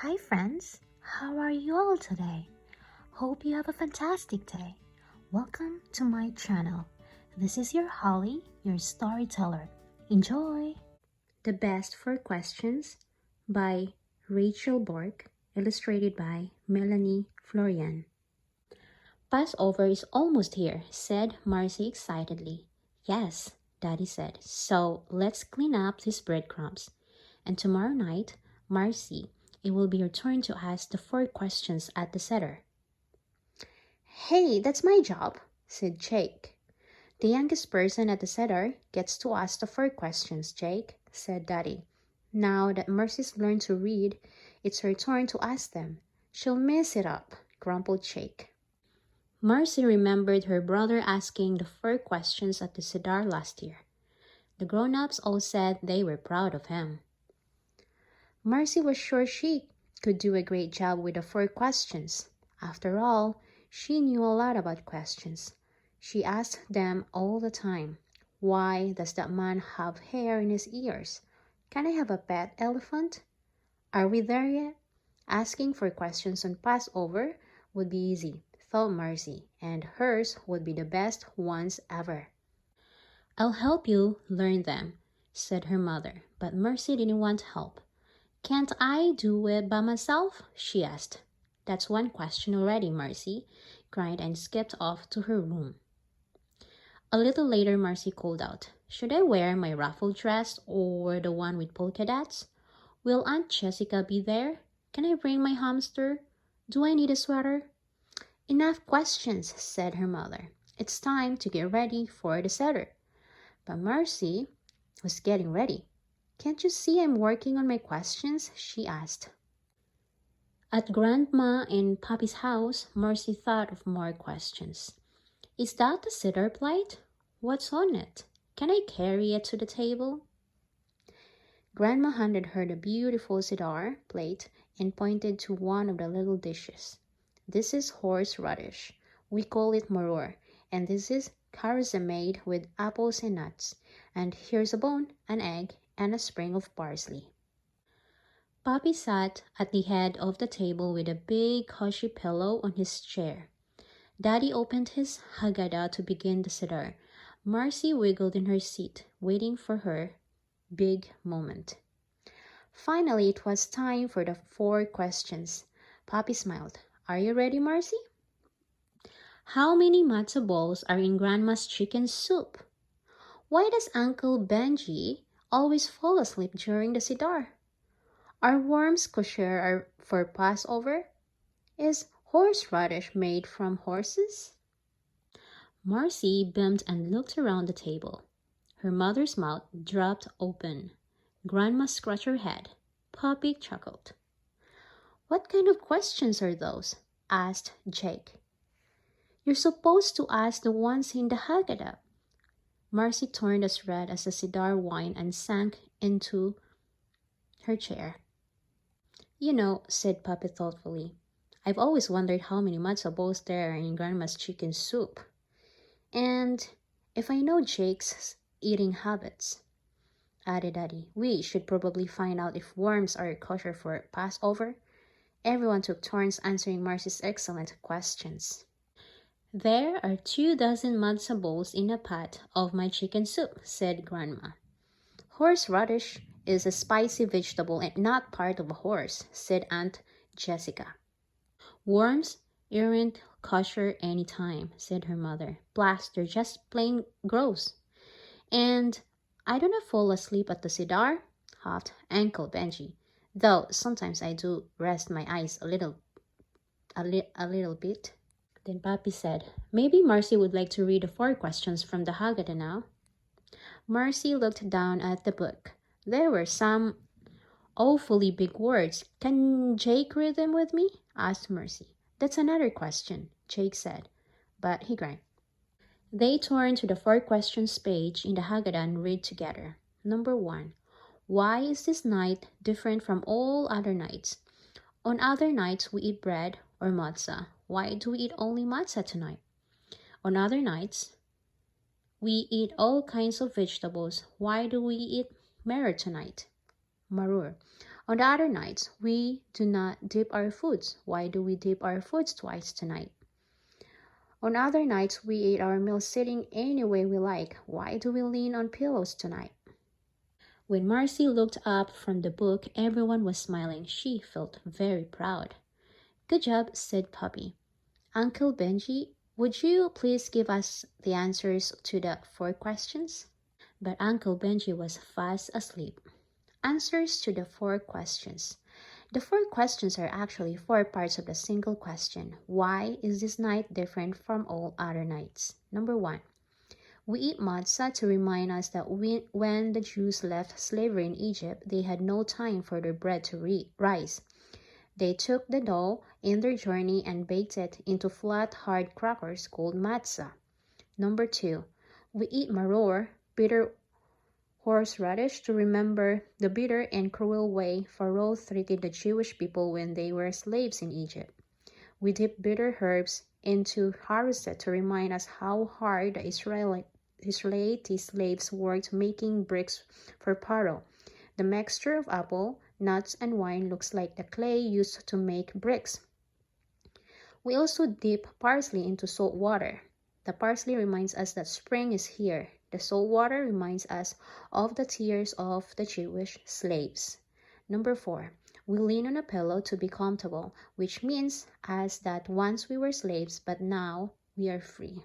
Hi friends, how are you all today? Hope you have a fantastic day. Welcome to my channel. This is your Holly, your storyteller. Enjoy! The Best for Questions by Rachel Bork, illustrated by Melanie Florian. Passover is almost here, said Marcy excitedly. Yes, Daddy said, so let's clean up these breadcrumbs. And tomorrow night, Marcy, it will be your turn to ask the 4 questions at the Seder. Hey, that's my job, said Jake. The youngest person at the Seder gets to ask the 4 questions, Jake, said Daddy. Now that Marcy's learned to read, it's her turn to ask them. She'll mess it up, grumbled Jake. Marcy remembered her brother asking the 4 questions at the Seder last year. The grown-ups all said they were proud of him. Marcy was sure she could do a great job with the 4 questions. After all, she knew a lot about questions. She asked them all the time. Why does that man have hair in his ears? Can I have a pet elephant? Are we there yet? Asking for questions on Passover would be easy, thought Marcy, and hers would be the best ones ever. I'll help you learn them, said her mother, but Marcy didn't want help. Can't I do it by myself? She asked. That's 1 question already, Marcy cried and skipped off to her room. A little later, Marcy called out, should I wear my ruffled dress or the one with polka dots? Will Aunt Jessica be there? Can I bring my hamster? Do I need a sweater? Enough questions, said her mother. It's time to get ready for the Seder. But Marcy was getting ready. Can't you see I'm working on my questions? She asked. At Grandma and Papi's house, Marcy thought of more questions. Is that the Seder plate? What's on it? Can I carry it to the table? Grandma handed her the beautiful Seder plate and pointed to one of the little dishes. This is horseradish. We call it maror. And this is carousel made with apples and nuts. And here's a bone, an egg, and a sprig of parsley. Papi sat at the head of the table with a big cushy pillow on his chair. Daddy opened his Haggadah to begin the Seder. Marcy wiggled in her seat, waiting for her big moment. Finally, it was time for the 4 questions. Papi smiled. Are you ready, Marcy? How many matzo balls are in Grandma's chicken soup? Why does Uncle Benji always fall asleep during the Seder? Are worms kosher for Passover? Is horseradish made from horses? Marcy beamed and looked around the table. Her mother's mouth dropped open. Grandma scratched her head. Papi chuckled. What kind of questions are those? Asked Jake. You're supposed to ask the ones in the Haggadah. Marcy turned as red as the Seder wine and sank into her chair. You know, said Papi thoughtfully, I've always wondered how many matzo balls there are in Grandma's chicken soup. And if I know Jake's eating habits, added Daddy, we should probably find out if worms are kosher for Passover. Everyone took turns answering Marcy's excellent questions. There are 24 matzo balls in a pot of my chicken soup, said Grandma. Horseradish is a spicy vegetable and not part of a horse, said Aunt Jessica. Worms aren't kosher any time, said her mother. Plus, they're just plain gross. And I don't fall asleep at the Seder, huffed Uncle Benji. Though sometimes I do rest my eyes a little bit. Then Papi said, maybe Marcy would like to read the 4 questions from the Haggadah now. Marcy looked down at the book. There were some awfully big words. Can Jake read them with me? Asked Marcy. That's another question, Jake said, but he grinned. They turned to the 4 questions page in the Haggadah and read together. Number 1. Why is this night different from all other nights? On other nights we eat bread or matzah. Why do we eat only matzah tonight? On other nights we eat all kinds of vegetables. Why do we eat maror tonight? Maror. On the other nights, we do not dip our foods. Why do we dip our foods twice tonight? On other nights, we eat our meals sitting any way we like. Why do we lean on pillows tonight? When Marcy looked up from the book, everyone was smiling. She felt very proud. Good job, said Puppy. Uncle Benji, would you please give us the answers to the 4 questions? But Uncle Benji was fast asleep. Answers to the 4 questions. The 4 questions are actually 4 parts of the single question. Why is this night different from all other nights? Number 1. We eat matzah to remind us that when the Jews left slavery in Egypt, they had no time for their bread to rise. They took the dough in their journey and baked it into flat, hard crackers called matzah. Number 2. We eat maror, bitter horseradish, to remember the bitter and cruel way Pharaoh treated the Jewish people when they were slaves in Egypt. We dip bitter herbs into harissa to remind us how hard the Israelite slaves worked making bricks for Pharaoh. The mixture of apple, nuts, and wine looks like the clay used to make bricks. We also dip parsley into salt water. The parsley reminds us that spring is here. The salt water reminds us of the tears of the Jewish slaves. Number 4. We lean on a pillow to be comfortable, which means us that once we were slaves, but now we are free.